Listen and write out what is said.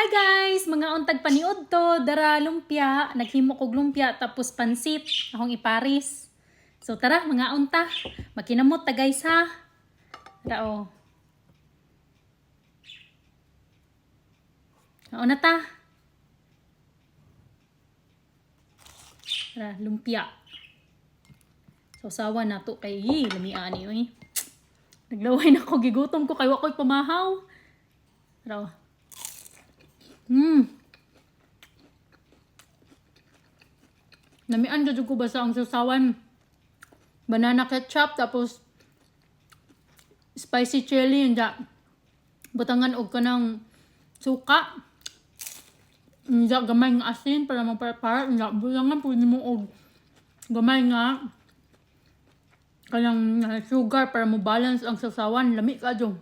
Hi guys! Mga untag paniod to, dara lumpia, naghimo kog lumpia tapos pansit, akong iparis. So tara mga unta, makinamot ta guys ha. Tara o. Nauna ta. Tara, lumpia. So sawa na to kay lamiani oy. Naglaway na ko, gigutom ko kay wa ko'y pamahaw. Tara o. Namian jud ko basta ang sasawan. Banana ketchup tapos spicy chili and butangan og kanang suka. Inja gamay nga asin para mapara inja butangan pud nimo og gamay nga kanang sugar para mo balance ang sasawan. Lami ka jud.